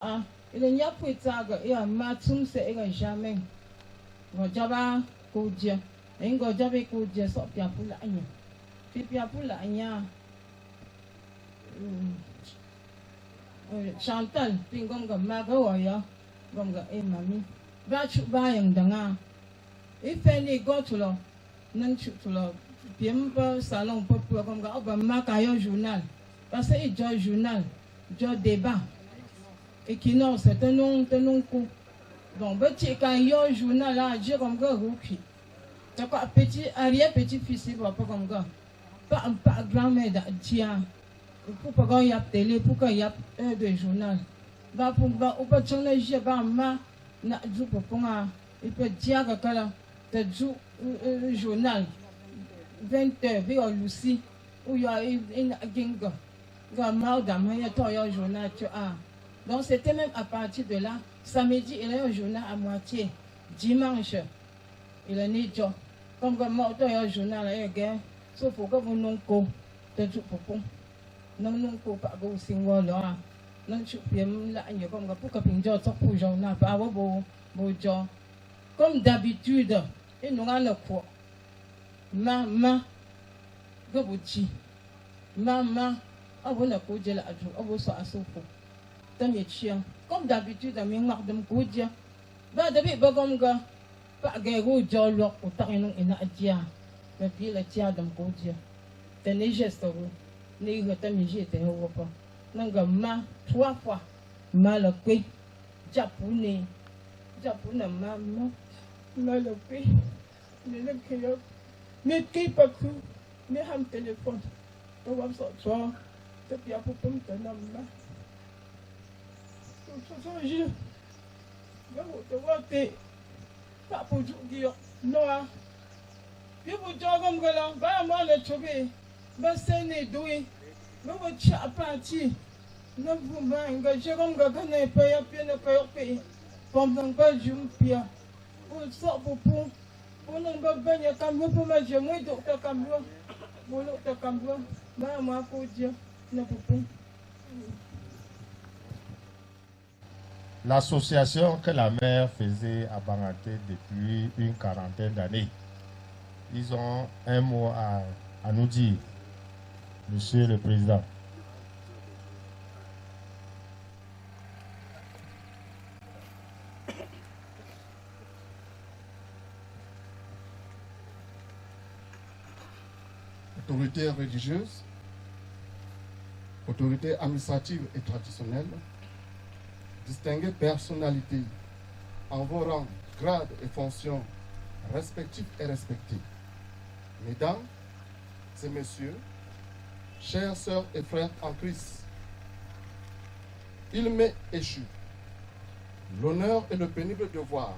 Ah, il n'y a pas de saga, il y a matum c'est jamais. Gojaba kudia. Ingo jabe kudia so pia pula anya. Pia pula anya. Chantal, pingom ga maga waya. Gom ga e mami. Ba chu ba yang danga. Ife ni go to lo. Nan chu to lo. Piem pa salon pa gom ga oba maka yo journal. Parce que il journal, jo débat. Et qui non, c'est un nom coup. Donc, quand il y a un journal là, j'ai comme ça, roupi. Tu as petit, arrière-petit-fils, il va pas comme ça. Pas grand-mère d'Adia. Pour pas qu'il y a télé, pour qu'il y a de journal. Va pour ou pas changer, j'ai pas ma, na du pour il peut dire que là, tu joues journal. 20h, puis on Lucie, où il y a une ginga. Gamal d'amant, il y a un journal, tu as. Donc, c'était même à partir de là. Samedi, il y a un journal à moitié. Dimanche, il y a un jour. Comme il y a un journal, il y a un gars. Sauf que vous n'avez pas de tout pour vous. Nous n'avons pas de signal là. Nous n'avons pas de journal. Comme d'habitude, ils n'ont pas de quoi. Maman, maman, on va la couper la joue, on va s'en souffrir. Comme d'habitude, je suis marre de me dire. Depuis que je suis pas guéri, je suis là pour t'arrêter à dire. Mais puis, le tiers de me dire. C'est un geste. Les gens qui ont été au repas. Je 3 fois. Mal pris. Japonais. Maman. Mal pris. Mais qui pas cru. Mais un téléphone. Je vais sortir. Depuis à propos de maman. Je vais pas pour dire non. Je vous dis comme là, va moi le trouver. Va s'en doué. Va vous partir. Ne vous m'engagez comme quand on est payé, ne paye. Pendant que je me pire. Pour ça, pour ne pas venir comme vous, pour me dire, moi, docteur comme vous. Mon docteur comme vous. Va moi pour dire, ne vous pas. L'association que la mère faisait à Bangaté depuis une quarantaine d'années, ils ont un mot à nous dire, Monsieur le Président. Autorités religieuses, autorités administratives et traditionnelles, distinguées personnalités en vos rangs, grades et fonctions respectifs et respectés. Mesdames et messieurs, chères sœurs et frères en Christ, il m'est échu l'honneur et le pénible devoir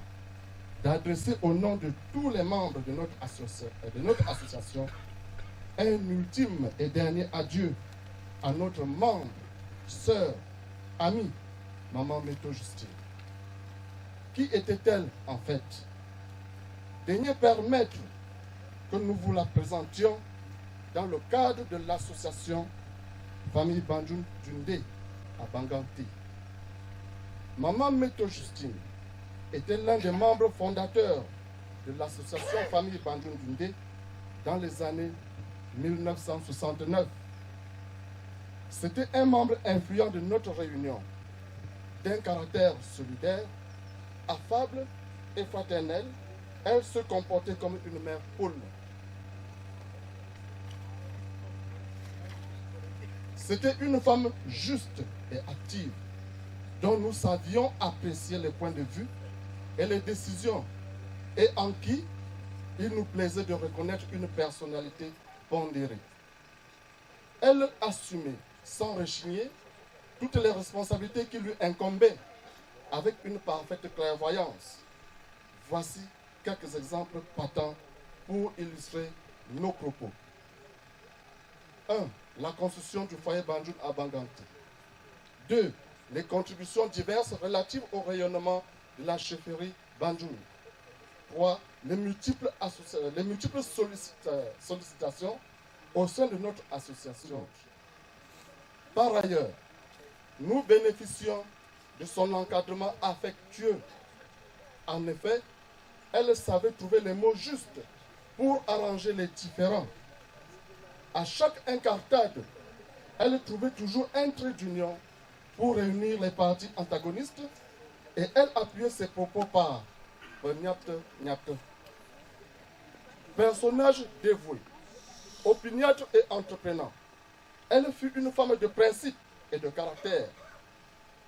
d'adresser au nom de tous les membres de notre association un ultime et dernier adieu à notre membre, sœur, amie, Maman Méto Justine. Qui était-elle en fait? Daignez permettre que nous vous la présentions dans le cadre de l'association Famille Banjoun Dundé à Banganti. Maman Méto Justine était l'un des membres fondateurs de l'association Famille Banjoun Dundé dans les années 1969. C'était un membre influent de notre réunion, d'un caractère solidaire, affable et fraternel. Elle se comportait comme une mère poule. C'était une femme juste et active, dont nous savions apprécier les points de vue et les décisions, et en qui il nous plaisait de reconnaître une personnalité pondérée. Elle assumait sans rechigner toutes les responsabilités qui lui incombaient avec une parfaite clairvoyance. Voici quelques exemples patents pour illustrer nos propos. 1. La construction du foyer Banjoun à Banganti. 2. Les contributions diverses relatives au rayonnement de la chefferie Banjoun. 3. Les multiples sollicitations au sein de notre association. Par ailleurs, nous bénéficions de son encadrement affectueux. En effet, elle savait trouver les mots justes pour arranger les différends. À chaque incartade, elle trouvait toujours un trait d'union pour réunir les parties antagonistes et elle appuyait ses propos par Nyapte Nyapte. Personnage dévoué, opiniâtre et entreprenant, elle fut une femme de principe et de caractère.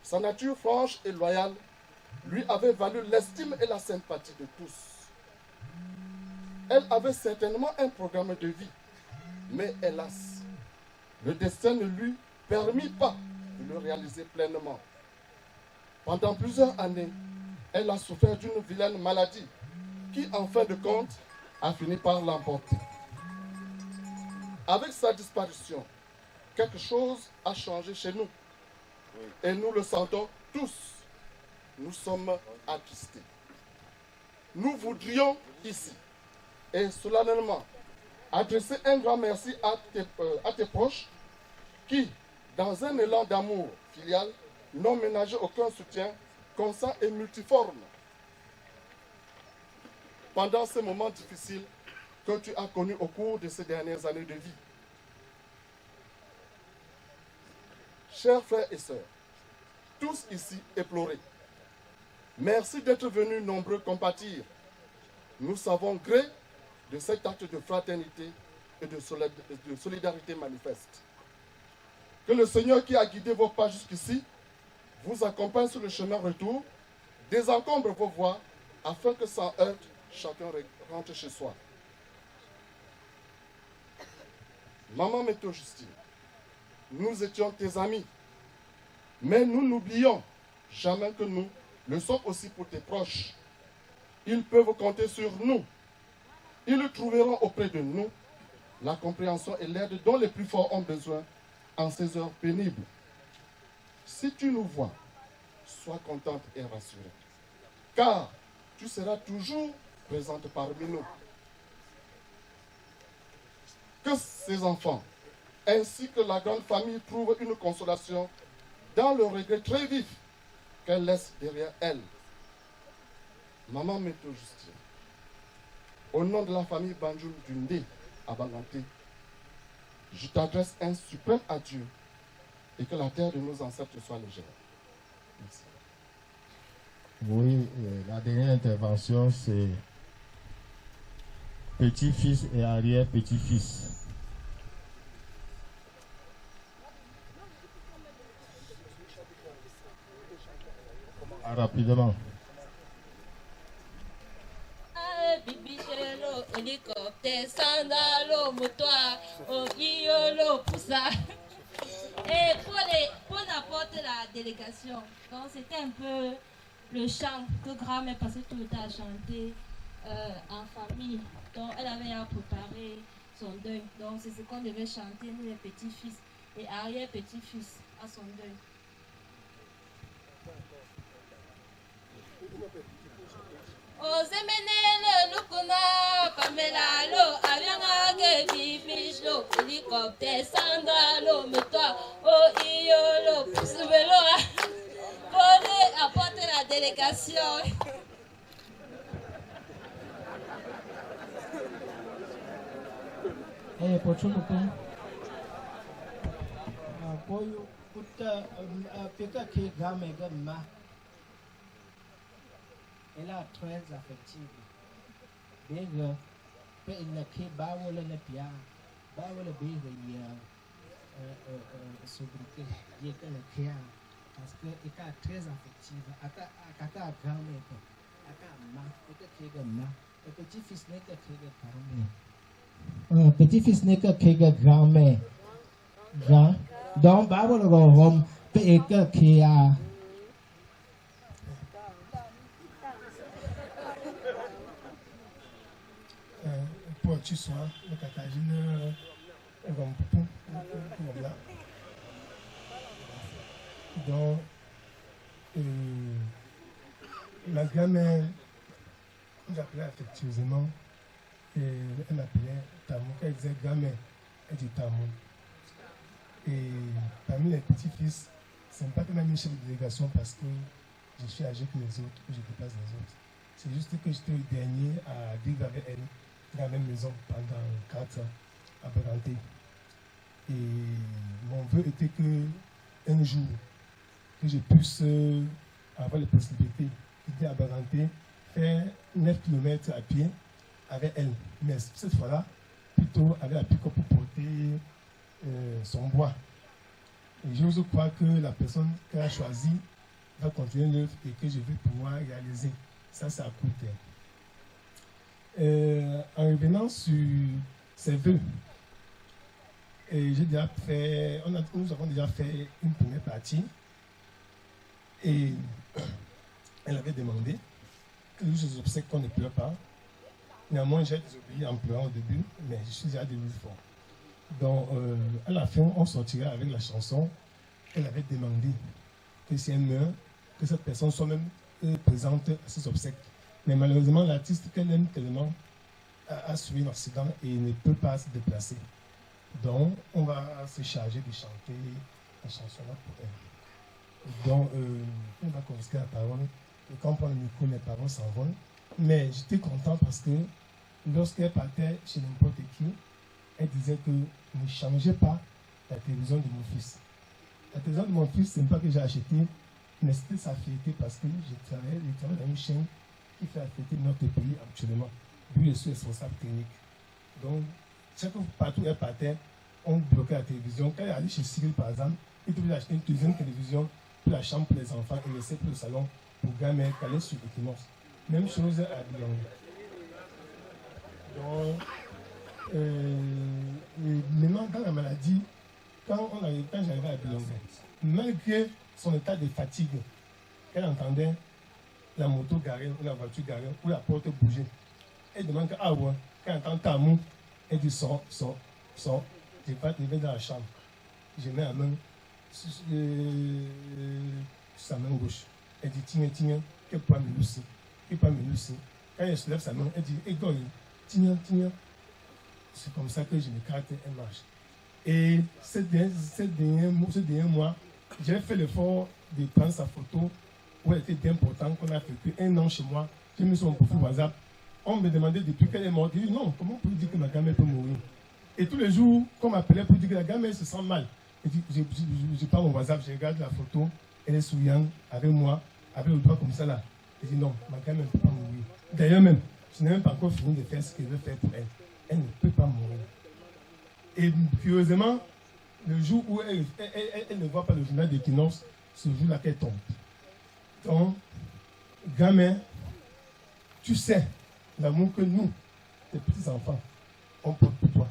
Sa nature franche et loyale lui avait valu l'estime et la sympathie de tous. Elle avait certainement un programme de vie, mais hélas, le destin ne lui permit pas de le réaliser pleinement. Pendant plusieurs années, elle a souffert d'une vilaine maladie qui, en fin de compte, a fini par l'emporter. Avec sa disparition, quelque chose a changé chez nous. Et nous le sentons tous. Nous sommes attristés. Nous voudrions ici, et solennellement, adresser un grand merci à tes proches qui, dans un élan d'amour filial, n'ont ménagé aucun soutien constant et multiforme pendant ces moments difficiles que tu as connus au cours de ces dernières années de vie. Chers frères et sœurs, tous ici éplorés, merci d'être venus nombreux compatir. Nous savons gré de cet acte de fraternité et de solidarité manifeste. Que le Seigneur qui a guidé vos pas jusqu'ici vous accompagne sur le chemin retour, désencombre vos voies afin que sans heurte, chacun rentre chez soi. Maman Météo Justine, nous étions tes amis, mais nous n'oublions jamais que nous le sommes aussi pour tes proches. Ils peuvent compter sur nous. Ils trouveront auprès de nous la compréhension et l'aide dont les plus forts ont besoin en ces heures pénibles. Si tu nous vois, sois contente et rassurée, car tu seras toujours présente parmi nous. Que ces enfants, ainsi que la grande famille, trouvent une consolation dans le regret très vif qu'elle laisse derrière elle. Maman Météo Justine, au nom de la famille Banjoul Dundé à Banganté, je t'adresse un suprême adieu et que la terre de nos ancêtres soit légère. Merci. Oui, la dernière intervention, c'est petit-fils et arrière-petit-fils. Rapidement. Hélicoptère, sandalo, motoir, iolo, poussa. Et pour n'importe la délégation, donc c'était un peu le chant que grand-mère passait tout le temps à chanter en famille. Donc elle avait à préparer son deuil. Donc c'est ce qu'on devait chanter, nous les petits-fils et arrière-petits-fils à son deuil. Ozemenele lukuna Pamela lo avianga ke bibish lo hélicoptère Sandra lo metoa o iyo lo pusubelo pour apporter la délégation. Pochumuku Boyu Uta Peka Ke Game Gamma. Elle est très affective. Bega, il qui baoule le pia, baoule bega, sobriquet, il est le kia, parce que il est très affective. Aka grand-mère, aka ma, aka kega ma, le petit-fils n'est que kega grand-mère. Petit-fils n'est que kega grand-mère. Grand, donc baoule le rhum, peka kia. Pour tu sois le catagine comme tout là. Donc la grand-mère nous appelait affectueusement et elle appelait Tamou. Elle disait grand-mère, elle dit Tamou. Et parmi les petits-fils, Ce n'est pas que même chef de délégation parce que je suis âgé que les autres, que je dépasse les autres. C'est juste que j'étais le dernier à vivre avec elle dans la même maison pendant 4 ans à Baranté. Et mon vœu était que un jour, que je puisse avoir la possibilité d'être à Baranté, faire 9 km à pied avec elle. Mais cette fois-là, plutôt avec la pick-up pour porter son bois. Et j'ose croire que la personne qu'elle a choisie va continuer l'œuvre et que je vais pouvoir réaliser. Ça, c'est à court terme. En revenant sur ces vœux, j'ai déjà fait, nous avons déjà fait une première partie et elle avait demandé que les jours obsèques qu'on ne pleure pas. Néanmoins, j'ai désobéi en pleurant au début, mais je suis déjà devenu fort. Donc, à la fin, on sortira avec la chanson qu'elle avait demandé que si elle meurt, que cette personne soit même présente à ses obsèques. Mais malheureusement, l'artiste qu'elle aime tellement a subi un accident et ne peut pas se déplacer. Donc, on va se charger de chanter la chanson-là pour elle. Donc, on va confisquer la parole. Et quand on prend le micro, les paroles s'envolent. Mais j'étais content parce que lorsqu'elle partait chez n'importe qui, elle disait que ne changez pas la télévision de mon fils. La télévision de mon fils, ce n'est pas que j'ai acheté, mais c'était sa fierté parce que je travaille dans une chaîne qui fait la fierté de notre pays actuellement. D'où je suis responsable technique. Donc, chaque fois partout elle partait, on bloquait la télévision. Quand elle allait chez Cyril, par exemple, il devait acheter une deuxième télévision pour la chambre pour les enfants et laisser pour le salon pour gamin qu'elle est sur Equinox. Même chose à Bilongue. Donc, maintenant, dans la maladie, quand j'arrivais à Bilongue, malgré son état de fatigue, elle entendait la moto garée ou la voiture garée ou la porte bouger. Elle demande que, ah ouais, quand elle entend Tamou, elle dit sors. Je vais dans la chambre. Je mets la main sur sa main gauche. Elle dit tiens, qu'elle peut me lucer. Quand elle se lève sa main, elle dit Égole, tiens. C'est comme ça que je m'écarte et marche. Et ce dernier mois, j'ai fait l'effort de prendre sa photo où elle était bien importante, qu'on a fait un an chez moi. J'ai mis sur mon profil WhatsApp. On me demandait depuis qu'elle est morte. Je dis non, comment peut dire que ma gamelle peut mourir? Et tous les jours, qu'on m'appelait pour dire que la gamelle se sent mal. Je prends mon WhatsApp, je regarde la photo, elle est souriante avec moi, avec le doigt comme ça là. Je dis non, ma gamelle ne peut pas mourir. D'ailleurs même, je n'ai même pas encore fini de faire ce que je veux faire pour elle. Elle ne peut pas mourir. Et curieusement, le jour où elle ne voit pas le journal d'Equinox, ce jour-là qu'elle tombe. Donc, gamin, tu sais l'amour que nous, tes petits-enfants, on porte pour toi.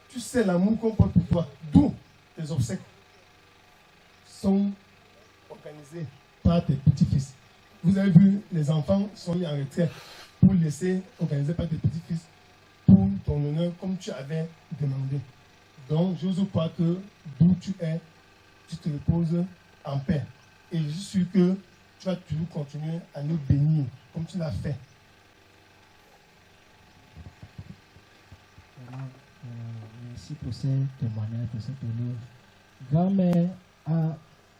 Tu sais l'amour qu'on porte pour toi. D'où tes obsèques sont organisées par tes petits-fils. Vous avez vu, les enfants sont mis en retraite pour laisser organiser par tes petits-fils pour ton honneur comme tu avais demandé. Donc, j'ose croire que d'où tu es, tu te reposes en paix. Et je suis sûr que tu vas toujours continuer à nous bénir comme tu l'as fait. Merci pour ce témoignage, pour cette honneur. Grand-mère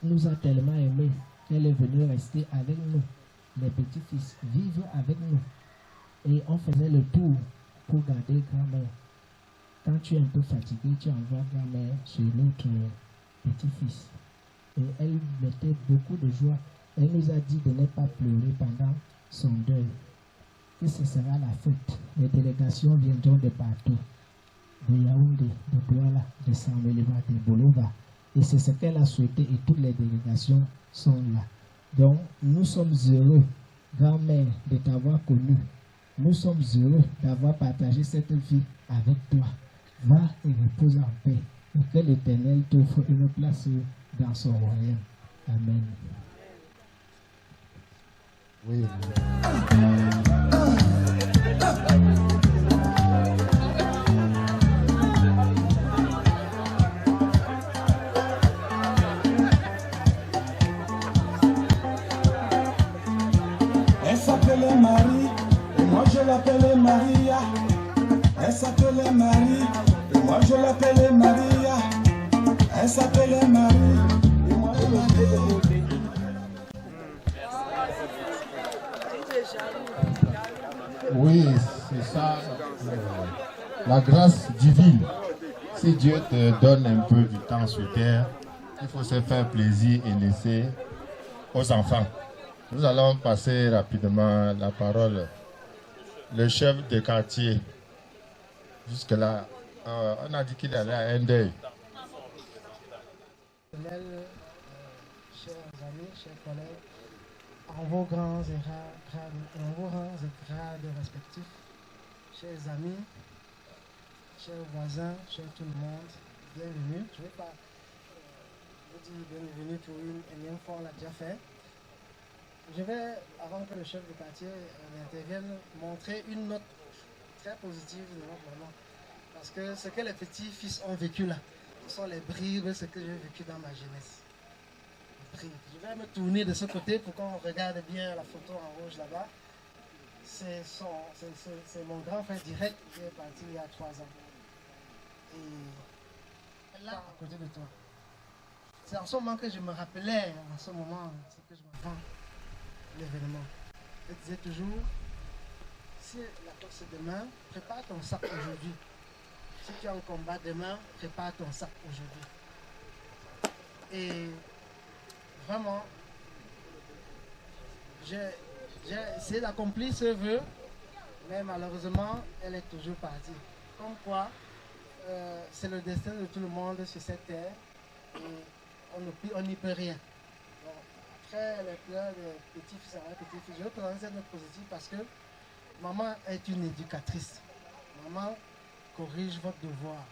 nous a tellement aimés qu'elle est venue rester avec nous. Les petits-fils vivent avec nous. Et on faisait le tour pour garder grand-mère. Quand tu es un peu fatigué, tu envoies grand-mère sur notre petit-fils. Et elle mettait beaucoup de joie. Elle nous a dit de ne pas pleurer pendant son deuil. Que ce sera la fête. Les délégations viendront de partout. De Yaoundé, de Douala, de Saint-Méléva, de Bolova. Et c'est ce qu'elle a souhaité et toutes les délégations sont là. Donc, nous sommes heureux, grand-mère, de t'avoir connue. Nous sommes heureux d'avoir partagé cette vie avec toi. Va et repose en paix. Et que l'Éternel t'offre une place dans son royaume. Amen. Oui. Elle s'appelait Marie, et moi je l'appelais Maria. Elle s'appelait Marie, et moi je l'appelais Maria. Elle s'appelait Marie, et moi je Oui, c'est ça. La grâce divine. Si Dieu te donne un peu du temps sur terre, il faut se faire plaisir et laisser aux enfants. Nous allons passer rapidement la parole. Le chef de quartier, jusque-là, on a dit qu'il allait à un deuil. Chers amis, chers collègues, en vos rangs et grades respectifs, chers amis, chers voisins, chers tout le monde, bienvenue. Je ne vais pas vous dire bienvenue pour une énième fois, on l'a déjà fait. Je vais, avant que le chef de quartier intervienne, montrer une note très positive de notre maman. Parce que ce que les petits-fils ont vécu là, ce sont les bribes de ce que j'ai vécu dans ma jeunesse. Les bribes. Je vais me tourner de ce côté pour qu'on regarde bien la photo en rouge là-bas. C'est mon grand frère direct qui est parti il y a 3 ans. Et là, à côté de toi. C'est en ce moment que je me rappelais, en ce moment, c'est que je me rends l'événement. Je disais toujours, si la course est demain, prépare ton sac aujourd'hui. Si tu as un combat demain, prépare ton sac aujourd'hui. Et vraiment, j'ai essayé d'accomplir ce vœu, mais malheureusement, elle est toujours partie. Comme quoi, c'est le destin de tout le monde sur cette terre et on n'y peut rien. Donc, après les pleurs des petits-fils et petits-filles, je vais présenter cette note positive parce que maman est une éducatrice. Maman corrige votre devoir.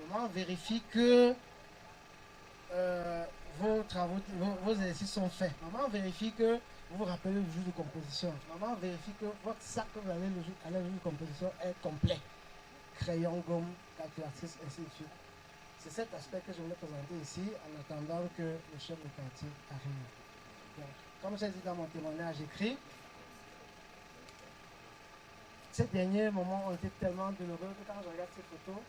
Maman vérifie que vos travaux, vos exercices sont faits. Maman vérifie que vous vous rappelez le jour de composition. Maman vérifie que votre sac que vous avez le jour de composition est complet. Crayon, gomme, calculatrice, ainsi de suite. C'est cet aspect que je voulais présenter ici en attendant que le chef de quartier arrive. Donc, comme j'ai dit dans mon témoignage écrit, ces derniers moments ont été tellement douloureux que quand je regarde ces photos,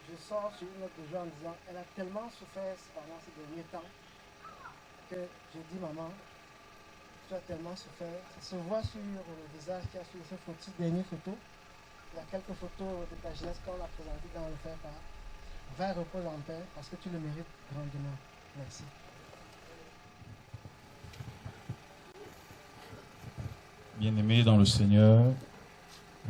je sors sur une note de joie en disant elle a tellement souffert pendant ces derniers temps que je dis maman, tu as tellement souffert. Ça se voit sur le visage qui a sur ces dernières photos. Il y a quelques photos de ta jeunesse qu'on a présentées dans le faire-part. Va reposer en paix parce que tu le mérites grandement. Merci. Bien-aimés dans le Seigneur,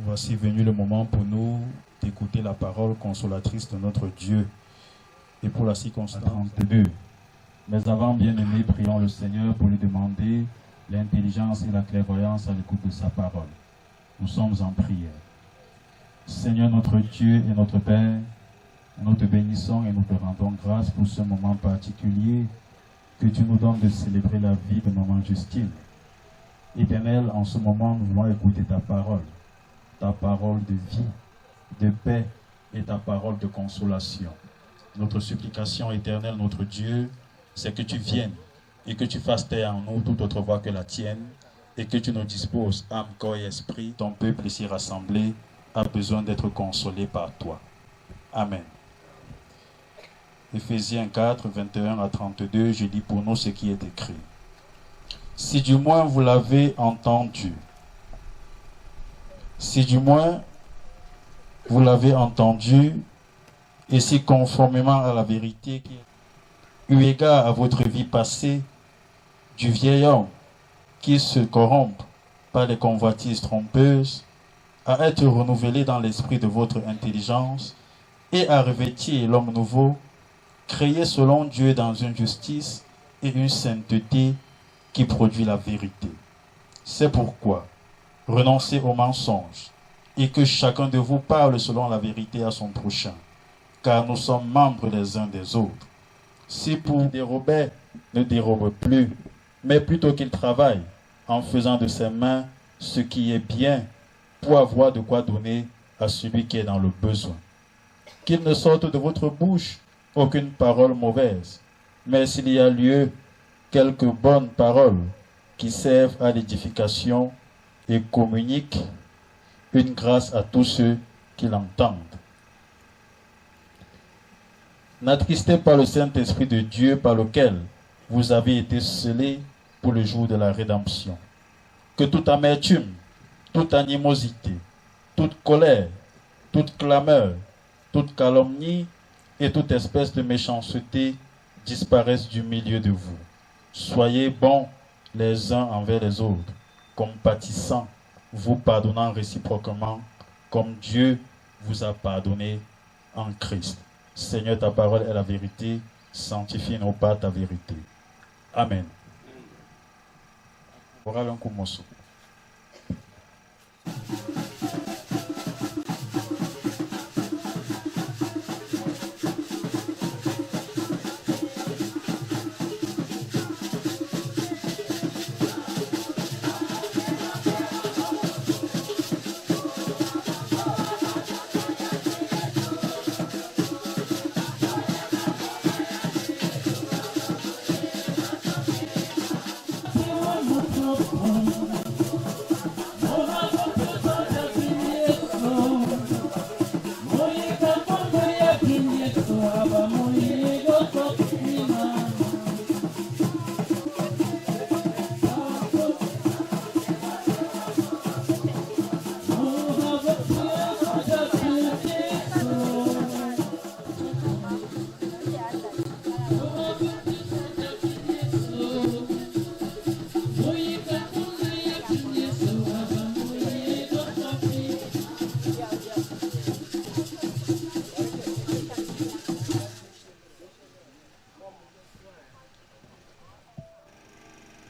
voici venu le moment pour nous d'écouter la parole consolatrice de notre Dieu. Et pour la circonstance 32. Mais avant, bien-aimés, prions le Seigneur pour lui demander l'intelligence et la clairvoyance à l'écoute de sa parole. Nous sommes en prière. Seigneur notre Dieu et notre Père, nous te bénissons et nous te rendons grâce pour ce moment particulier que tu nous donnes de célébrer la vie de maman Justine. Éternel, en ce moment, nous voulons écouter ta parole de vie, de paix et ta parole de consolation. Notre supplication éternelle, notre Dieu, c'est que tu viennes et que tu fasses taire en nous toute autre voix que la tienne et que tu nous disposes, âme, corps et esprit. Ton peuple ici rassemblé a besoin d'être consolé par toi. Amen. Éphésiens 4, 21 à 32, je lis pour nous ce qui est écrit. Si du moins vous l'avez entendu, et si conformément à la vérité qui est eu égard à votre vie passée, du vieil homme qui se corrompt par les convoitises trompeuses, à être renouvelé dans l'esprit de votre intelligence et à revêtir l'homme nouveau, créé selon Dieu dans une justice et une sainteté qui produit la vérité. C'est pourquoi renoncez aux mensonges et que chacun de vous parle selon la vérité à son prochain, car nous sommes membres les uns des autres. Si pour dérober, ne dérobe plus, mais plutôt qu'il travaille en faisant de ses mains ce qui est bien pour avoir de quoi donner à celui qui est dans le besoin. Qu'il ne sorte de votre bouche aucune parole mauvaise, mais s'il y a lieu, quelques bonnes paroles qui servent à l'édification et communiquent une grâce à tous ceux qui l'entendent. N'attristez pas le Saint-Esprit de Dieu par lequel vous avez été scellés pour le jour de la rédemption. Que toute amertume, toute animosité, toute colère, toute clameur, toute calomnie et toute espèce de méchanceté disparaissent du milieu de vous. Soyez bons les uns envers les autres, compatissants, vous pardonnant réciproquement, comme Dieu vous a pardonné en Christ. Seigneur, ta parole est la vérité, sanctifie nos pas ta vérité. Amen. Oral un coup morceau.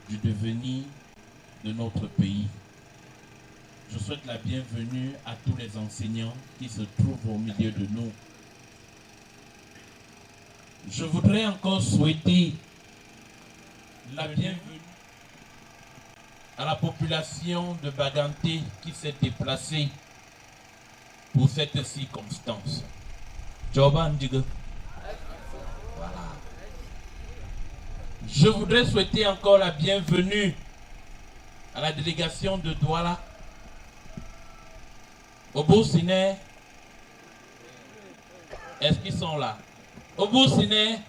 Du devenir de notre pays. Je souhaite la bienvenue à tous les enseignants qui se trouvent au milieu de nous. Je voudrais encore souhaiter la bienvenue à la population de Baganté qui s'est déplacée pour cette circonstance. Voilà. Je voudrais souhaiter encore la bienvenue à la délégation de Douala, au Boussinet. Est-ce qu'ils sont là? Au Boussinet.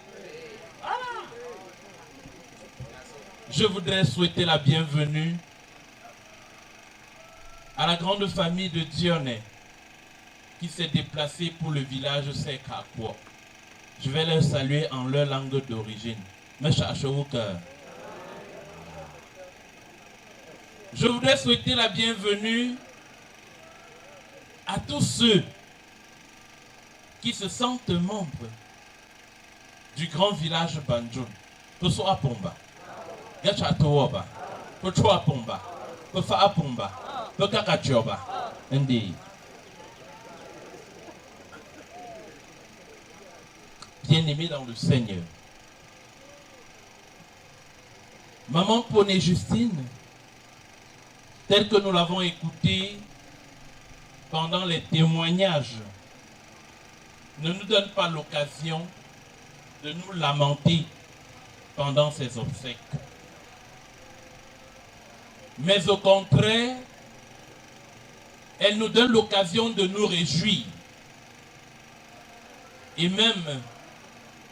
Voilà. Je voudrais souhaiter la bienvenue à la grande famille de Dionnet qui s'est déplacée pour le village Sekakwo. Je vais les saluer en leur langue d'origine. Je voudrais souhaiter la bienvenue à tous ceux qui se sentent membres du grand village Banjoun. Toso Apomba, Gachatoba, Pocho Apomba, Pofa Apomba, Pokakachoba, Ndi. Bien-aimés dans le Seigneur. Maman Poney Justine, telle que nous l'avons écoutée pendant les témoignages, ne nous donne pas l'occasion de nous lamenter pendant ces obsèques. Mais au contraire, elle nous donne l'occasion de nous réjouir. Et même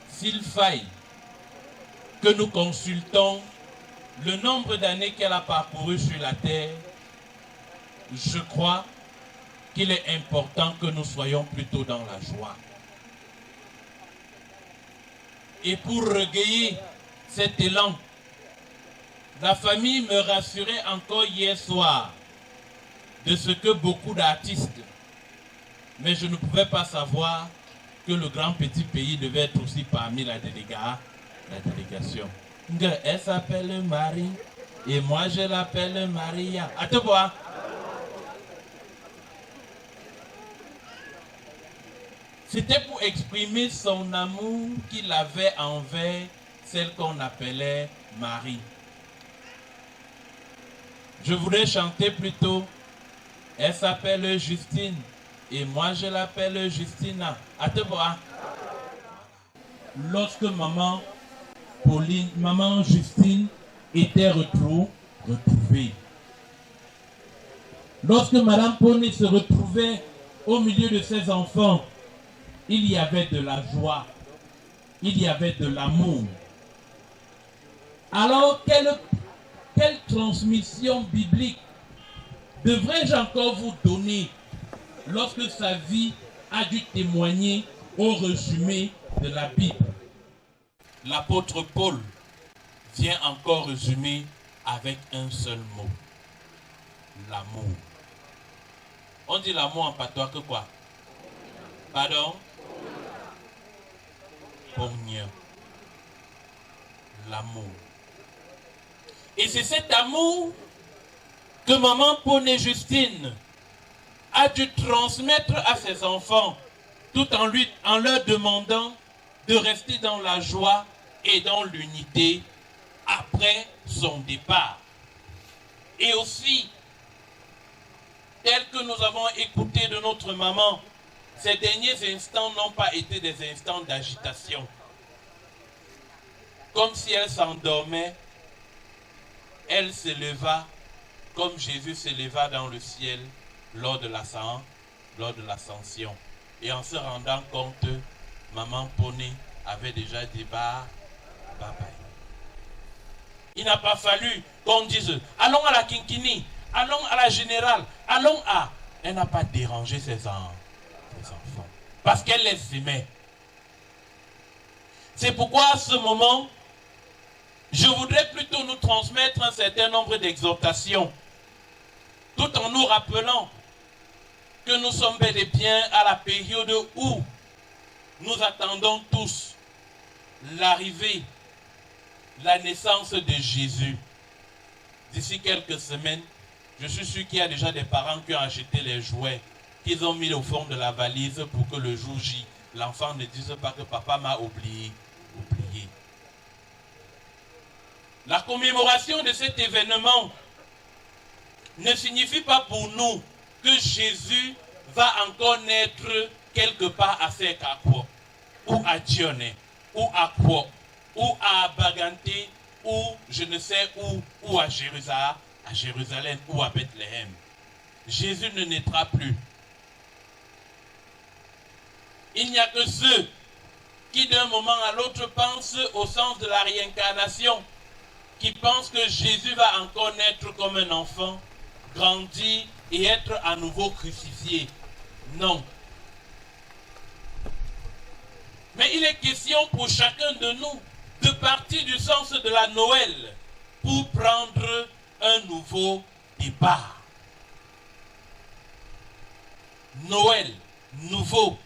s'il faille que nous consultons le nombre d'années qu'elle a parcouru sur la terre, je crois qu'il est important que nous soyons plutôt dans la joie. Et pour recueillir cet élan, la famille me rassurait encore hier soir de ce que beaucoup d'artistes, mais je ne pouvais pas savoir que le grand petit pays devait être aussi parmi la délégation. Elle s'appelle Marie et moi je l'appelle Maria. À te voir. C'était pour exprimer son amour qu'il avait envers celle qu'on appelait Marie. Je voudrais chanter plutôt. Elle s'appelle Justine et moi je l'appelle Justina. À te voir. Lorsque maman Pauline, maman Justine était retrouvée. Lorsque madame Poney se retrouvait au milieu de ses enfants, il y avait de la joie, il y avait de l'amour. Alors, quelle transmission biblique devrais-je encore vous donner lorsque sa vie a dû témoigner au résumé de la Bible? L'apôtre Paul vient encore résumer avec un seul mot: l'amour. On dit l'amour en patois que quoi? Pardon? Pognon. L'amour. Et c'est cet amour que maman Poney Justine a dû transmettre à ses enfants, tout en leur demandant de rester dans la joie et dans l'unité après son départ. Et aussi, tel que nous avons écouté de notre maman, ces derniers instants n'ont pas été des instants d'agitation. Comme si elle s'endormait, elle se leva comme Jésus se leva dans le ciel lors de l'ascension. Et en se rendant compte, maman Poney avait déjà dit bye bye. Il n'a pas fallu qu'on dise allons à la Kinkini, allons à la Générale, allons à... Elle n'a pas dérangé ses enfants parce qu'elle les aimait. C'est pourquoi à ce moment, je voudrais plutôt nous transmettre un certain nombre d'exhortations, tout en nous rappelant que nous sommes bel et bien à la période où nous attendons tous l'arrivée, la naissance de Jésus. D'ici quelques semaines, je suis sûr qu'il y a déjà des parents qui ont acheté les jouets, qu'ils ont mis au fond de la valise pour que le jour J, l'enfant ne dise pas que papa m'a oublié. La commémoration de cet événement ne signifie pas pour nous que Jésus va encore naître quelque part à Sekakwo, ou à Dionne, ou à Kwo, ou à Baganté, ou je ne sais où, ou à Jérusalem, ou à Bethléem. Jésus ne naîtra plus. Il n'y a que ceux qui d'un moment à l'autre pensent au sens de la réincarnation, qui pensent que Jésus va encore naître comme un enfant, grandir et être à nouveau crucifié. Non. Mais il est question pour chacun de nous de partir du sens de la Noël pour prendre un nouveau départ. Noël, nouveau.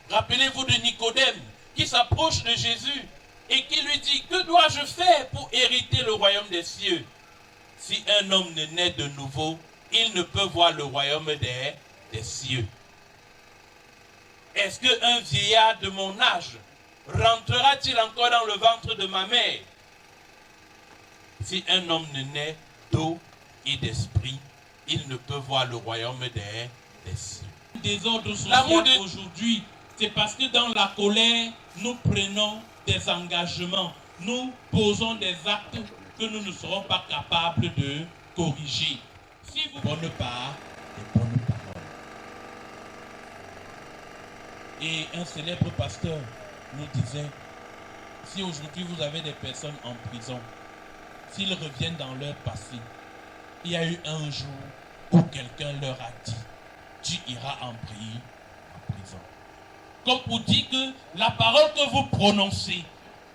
Rappelez-vous de Nicodème qui s'approche de Jésus et qui lui dit: que dois-je faire pour hériter le royaume des cieux? Si un homme ne naît de nouveau, il ne peut voir le royaume des cieux. Est-ce qu'un vieillard de mon âge rentrera-t-il encore dans le ventre de ma mère? Si un homme ne naît d'eau et d'esprit, il ne peut voir le royaume des cieux. Le désordre social aujourd'hui, c'est parce que dans la colère, nous prenons des engagements, nous posons des actes que nous ne serons pas capables de corriger. Si vous ne prenez pas les bonnes paroles. Et un célèbre pasteur nous disait: si aujourd'hui vous avez des personnes en prison, s'ils reviennent dans leur passé, il y a eu un jour où quelqu'un leur a dit: tu iras en prison. Comme pour dire que la parole que vous prononcez,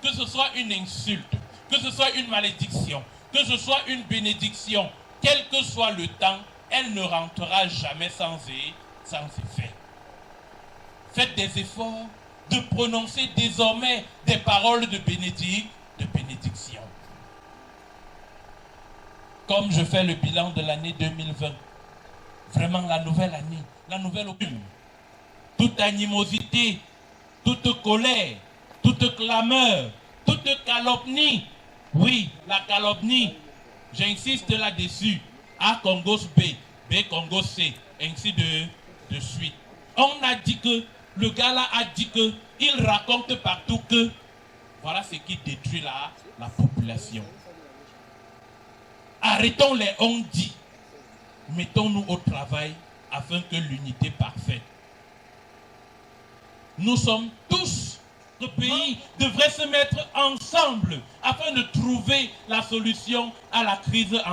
que ce soit une insulte, que ce soit une malédiction, que ce soit une bénédiction, quel que soit le temps, elle ne rentrera jamais sans effet. Faites des efforts de prononcer désormais des paroles de bénédiction. Comme je fais le bilan de l'année 2020, vraiment la nouvelle année, la nouvelle opinion, toute animosité, toute colère, toute clameur, toute calomnie, oui, la calomnie, j'insiste là-dessus, A Congos B, B Congos C, ainsi de suite. On a dit que, le gars là a dit que, il raconte partout que, voilà ce qui détruit la population. Arrêtons les on-dit, mettons-nous au travail afin que l'unité parfaite. Nous sommes tous notre pays devrait se mettre ensemble afin de trouver la solution à la crise